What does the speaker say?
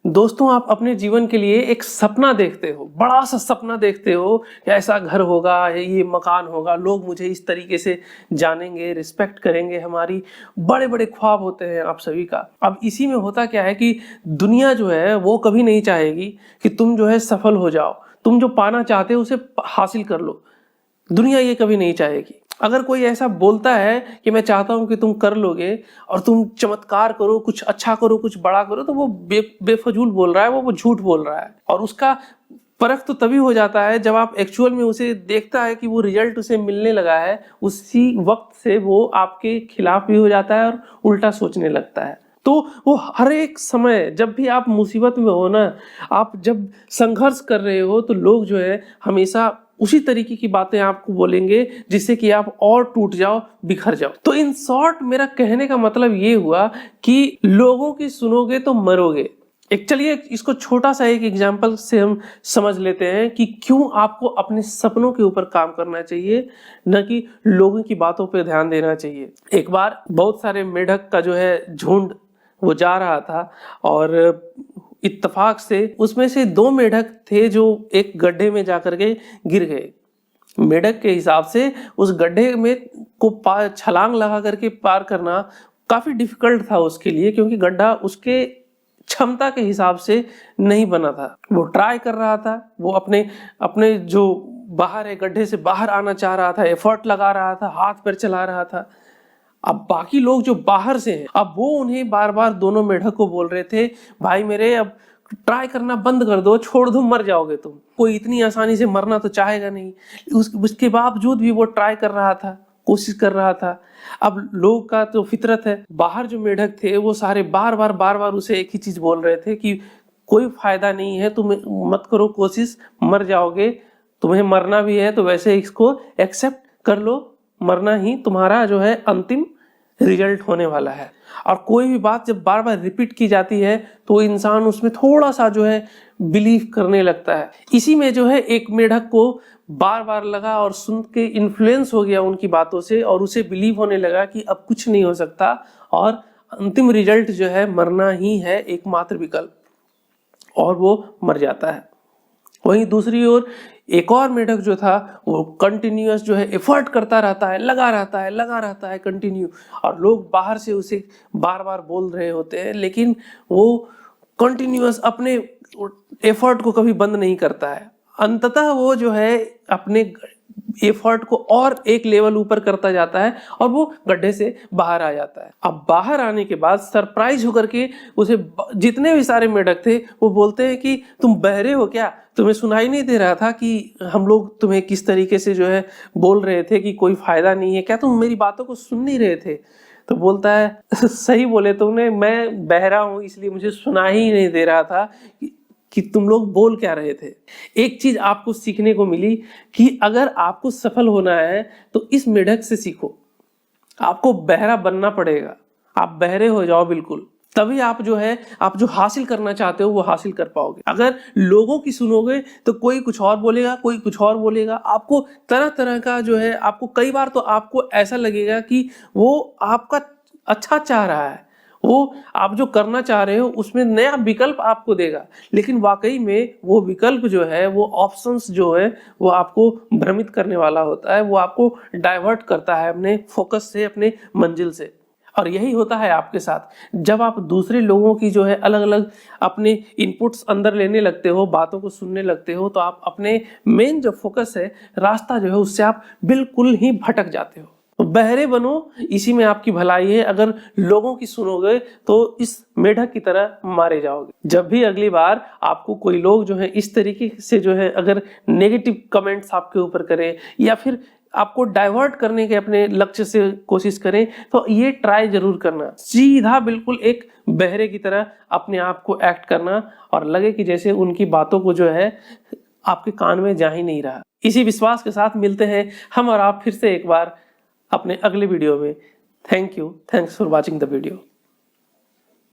दोस्तों, आप अपने जीवन के लिए एक सपना देखते हो, बड़ा सा सपना देखते हो कि ऐसा घर होगा, ये मकान होगा, लोग मुझे इस तरीके से जानेंगे, रिस्पेक्ट करेंगे, हमारी बड़े बड़े ख्वाब होते हैं आप सभी का। अब इसी में होता क्या है कि दुनिया जो है वो कभी नहीं चाहेगी कि तुम जो है सफल हो जाओ, तुम जो पाना चाहते हो उसे हासिल कर लो। दुनिया ये कभी नहीं चाहेगी। अगर कोई ऐसा बोलता है कि मैं चाहता हूं कि तुम कर लोगे और तुम चमत्कार करो, कुछ अच्छा करो, कुछ बड़ा करो, तो वो बेफजूल बोल रहा है, वो झूठ बोल रहा है। और उसका परख तो तभी हो जाता है जब आप एक्चुअल में उसे देखता है कि वो रिजल्ट उसे मिलने लगा है, उसी वक्त से वो आपके खिलाफ भी हो जाता है और उल्टा सोचने लगता है। तो वो हर एक समय जब भी आप मुसीबत में हो ना, आप जब संघर्ष कर रहे हो, तो लोग जो है हमेशा उसी तरीके की बातें आपको बोलेंगे जिससे कि आप और टूट जाओ, बिखर जाओ। तो इन शॉर्ट मेरा कहने का मतलब ये हुआ कि लोगों की सुनोगे तो मरोगे। चलिए इसको छोटा सा एक एग्जाम्पल से हम समझ लेते हैं कि क्यों आपको अपने सपनों के ऊपर काम करना चाहिए, न कि लोगों की बातों पे ध्यान देना चाहिए। एक बार बहुत सारे मेढक का जो है झुंड वो जा रहा था और इत्तेफाक से उसमें से 2 मेढक थे जो एक गड्ढे में जाकर के गिर गए। मेढक के हिसाब से उस गड्ढे में को छलांग लगा करके पार करना काफी डिफिकल्ट था उसके लिए, क्योंकि गड्ढा उसके क्षमता के हिसाब से नहीं बना था। वो ट्राई कर रहा था, वो अपने अपने जो बाहर है गड्ढे से बाहर आना चाह रहा था, एफर्ट लगा रहा था, हाथ पैर चला रहा था। अब बाकी लोग जो बाहर से हैं, अब वो उन्हें बार बार दोनों मेढक को बोल रहे थे, भाई मेरे अब ट्राई करना बंद कर दो, छोड़ दो, मर जाओगे तुम। कोई इतनी आसानी से मरना तो चाहेगा नहीं। उसके बावजूद भी वो ट्राई कर रहा था, कोशिश कर रहा था। अब लोग का तो फितरत है, बाहर जो मेढक थे वो सारे बार बार उसे एक ही चीज बोल रहे थे कि कोई फायदा नहीं है, तुम मत करो कोशिश, मर जाओगे। तुम्हें मरना भी है तो वैसे इसको एक्सेप्ट कर लो, मरना ही तुम्हारा जो है अंतिम रिजल्ट होने वाला है। और कोई भी बात जब बार बार रिपीट की जाती है तो इंसान उसमें थोड़ा सा जो है बिलीव करने लगता है। इसी में जो है एक मेढक को बार बार लगा और सुन के इन्फ्लुएंस हो गया उनकी बातों से, और उसे बिलीव होने लगा कि अब कुछ नहीं हो सकता और अंतिम रिजल्ट जो है मरना ही है एकमात्र विकल्प, और वो मर जाता है। वहीं दूसरी ओर एक और मेढक जो था वो कंटिन्यूअस जो है एफर्ट करता रहता है, लगा रहता है कंटिन्यू, और लोग बाहर से उसे बार बार बोल रहे होते हैं, लेकिन वो कंटिन्यूअस अपने एफर्ट को कभी बंद नहीं करता है। अंततः वो जो है अपने एफर्ट को और एक लेवल ऊपर करता जाता है और वो गड्ढे से बाहर आ जाता है। अब बाहर आने के बाद सरप्राइज होकर के उसे जितने भी सारे मेढक थे वो बोलते हैं कि तुम बहरे हो क्या, तुम्हें सुनाई नहीं दे रहा था कि हम लोग तुम्हें किस तरीके से जो है बोल रहे थे कि कोई फायदा नहीं है, क्या तुम मेरी बातों को सुन नहीं रहे थे? तो बोलता है सही बोले तुमने, मैं बहरा हूं इसलिए मुझे सुना ही नहीं दे रहा था कि तुम लोग बोल क्या रहे थे। एक चीज आपको सीखने को मिली कि अगर आपको सफल होना है तो इस मेढक से सीखो, आपको बहरा बनना पड़ेगा, आप बहरे हो जाओ बिल्कुल, तभी आप जो है आप जो हासिल करना चाहते हो वो हासिल कर पाओगे। अगर लोगों की सुनोगे तो कोई कुछ और बोलेगा, कोई कुछ और बोलेगा, आपको तरह तरह का जो है, आपको कई बार तो आपको ऐसा लगेगा कि वो आपका अच्छा चाह रहा है, वो आप जो करना चाह रहे हो उसमें नया विकल्प आपको देगा, लेकिन वाकई में वो विकल्प जो है, वो ऑप्शंस जो है वो आपको भ्रमित करने वाला होता है, वो आपको डाइवर्ट करता है अपने फोकस से, अपने मंजिल से। और यही होता है आपके साथ जब आप दूसरे लोगों की जो है अलग अलग अपने इनपुट्स अंदर लेने लगते हो, बातों को सुनने लगते हो, तो आप अपने मेन जो फोकस है, रास्ता जो है, उससे आप बिल्कुल ही भटक जाते हो। तो बहरे बनो, इसी में आपकी भलाई है। अगर लोगों की सुनोगे तो इस मेढक की तरह मारे जाओगे। जब भी अगली बार आपको कोई लोग जो है इस तरीके से जो है अगर नेगेटिव कमेंट्स आपके ऊपर करें या फिर आपको डाइवर्ट करने के अपने लक्ष्य से कोशिश करें, तो ये ट्राई जरूर करना, सीधा बिल्कुल एक बहरे की तरह अपने आप को एक्ट करना और लगे कि जैसे उनकी बातों को जो है आपके कान में जा ही नहीं रहा। इसी विश्वास के साथ मिलते हैं हम और आप फिर से एक बार अपने अगले वीडियो में। Thank you, thanks for watching the video.